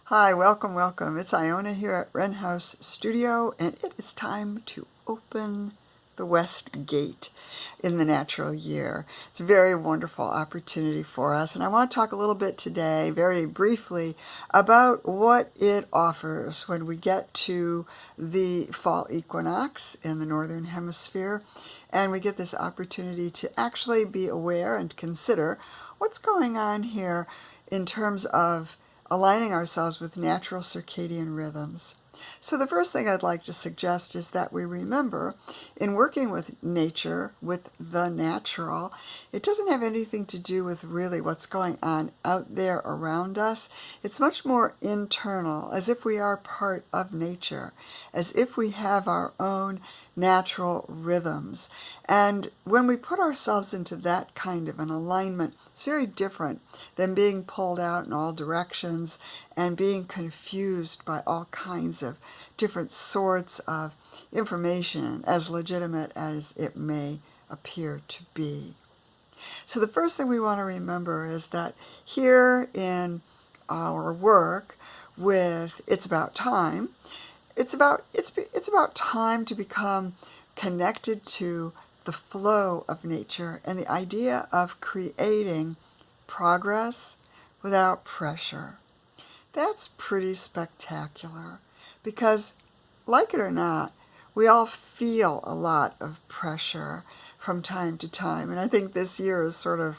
Hi, welcome, welcome. It's Iona here at Wren House Studio, and it is time to open the West Gate in the natural year. It's a very wonderful opportunity for us, and I want to talk a little bit today, very briefly, about what it offers when we get to the fall equinox in the Northern Hemisphere, and we get this opportunity to actually be aware and consider what's going on here in terms of aligning ourselves with natural circadian rhythms. So the first thing I'd like to suggest is that we remember, in working with nature, with the natural, it doesn't have anything to do with really what's going on out there around us. It's much more internal, as if we are part of nature, as if we have our own natural rhythms. And when we put ourselves into that kind of an alignment, it's very different than being pulled out in all directions and being confused by all kinds of different sorts of information, as legitimate as it may appear to be. So the first thing we want to remember is that here in our work with It's About Time, it's about time to become connected to the flow of nature and the idea of creating progress without pressure. That's pretty spectacular because, like it or not, we all feel a lot of pressure from time to time. And I think this year is sort of,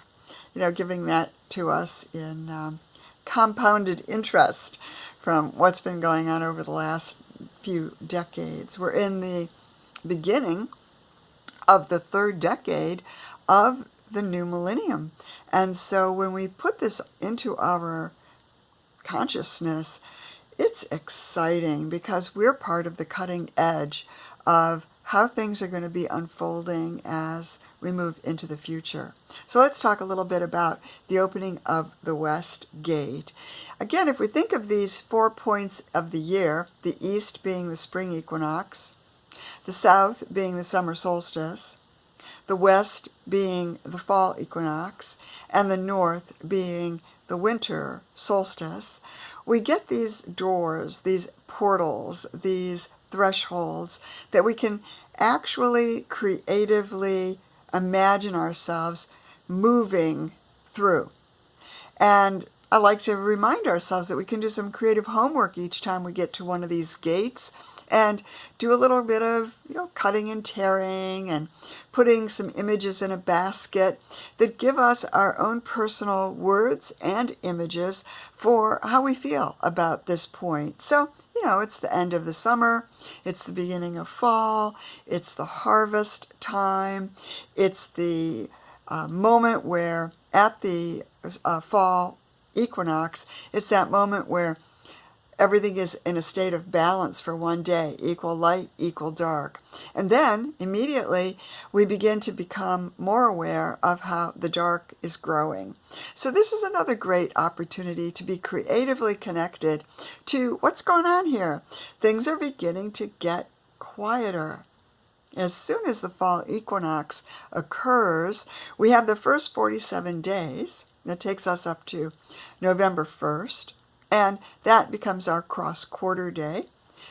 giving that to us in compounded interest from what's been going on over the last few decades. We're in the beginning of the third decade of the new millennium. And so when we put this into our consciousness, it's exciting because we're part of the cutting edge of how things are going to be unfolding as we move into the future. So let's talk a little bit about the opening of the West Gate. Again, if we think of these 4 points of the year, the east being the spring equinox, the south being the summer solstice, the west being the fall equinox, and the north being the winter solstice, we get these doors, these portals, these thresholds that we can actually creatively imagine ourselves moving through. And I like to remind ourselves that we can do some creative homework each time we get to one of these gates and do a little bit of, cutting and tearing and putting some images in a basket that give us our own personal words and images for how we feel about this point. So, it's the end of the summer, it's the beginning of fall, it's the harvest time, it's the moment where at the fall equinox, it's that moment where everything is in a state of balance for one day, equal light, equal dark. And then, immediately, we begin to become more aware of how the dark is growing. So this is another great opportunity to be creatively connected to what's going on here. Things are beginning to get quieter. As soon as the fall equinox occurs, we have the first 47 days. That takes us up to November 1st. And that becomes our cross-quarter day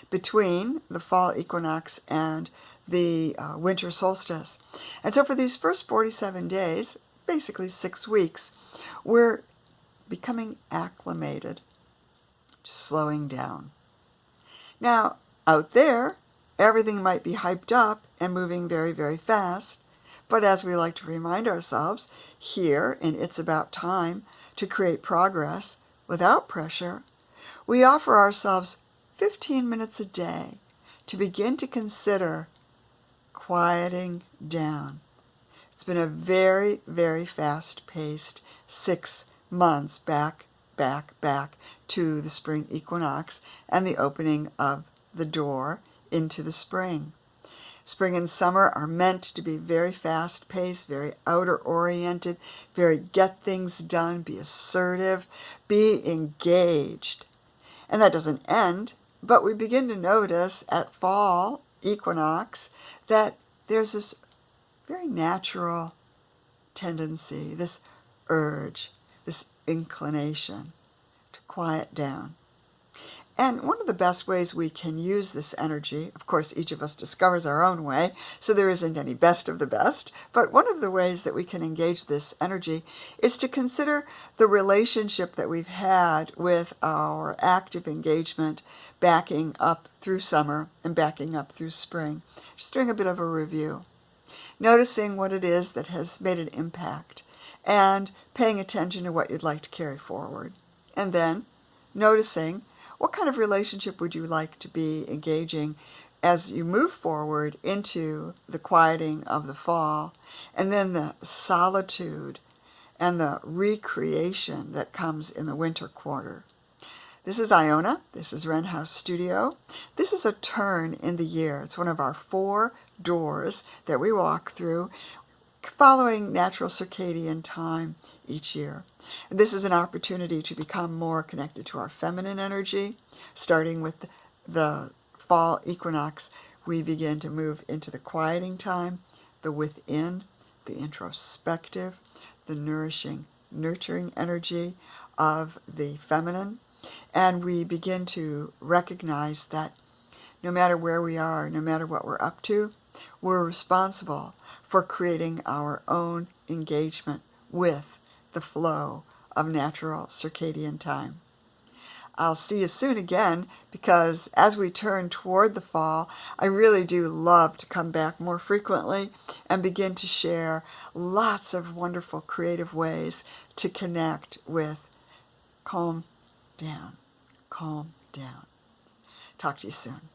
between the fall equinox and the winter solstice. And so for these first 47 days, basically 6 weeks, we're becoming acclimated, slowing down. Now, out there, everything might be hyped up and moving very, very fast. But as we like to remind ourselves, here in It's About Time to create progress, without pressure, we offer ourselves 15 minutes a day to begin to consider quieting down. It's been a very, very fast-paced 6 months back to the spring equinox and the opening of the door into the spring. Spring and summer are meant to be very fast-paced, very outer-oriented, very get things done, be assertive, be engaged. And that doesn't end, but we begin to notice at fall equinox that there's this very natural tendency, this urge, this inclination to quiet down, And one of the best ways we can use this energy, of course, each of us discovers our own way, so there isn't any best of the best, but one of the ways that we can engage this energy is to consider the relationship that we've had with our active engagement backing up through summer and backing up through spring. Just doing a bit of a review. Noticing what it is that has made an impact and paying attention to what you'd like to carry forward. And then noticing what kind of relationship would you like to be engaging as you move forward into the quieting of the fall, and then the solitude and the recreation that comes in the winter quarter. This is Iona. This is Wren House Studio. This is a turn in the year. It's one of our 4 doors that we walk through following natural circadian time each year. This is an opportunity to become more connected to our feminine energy. Starting with the fall equinox, we begin to move into the quieting time, the within, the introspective, the nourishing, nurturing energy of the feminine. And we begin to recognize that no matter where we are, no matter what we're up to, we're responsible for creating our own engagement with the flow of natural circadian time. I'll see you soon again, because as we turn toward the fall, I really do love to come back more frequently and begin to share lots of wonderful creative ways to connect with calm down, calm down. Talk to you soon.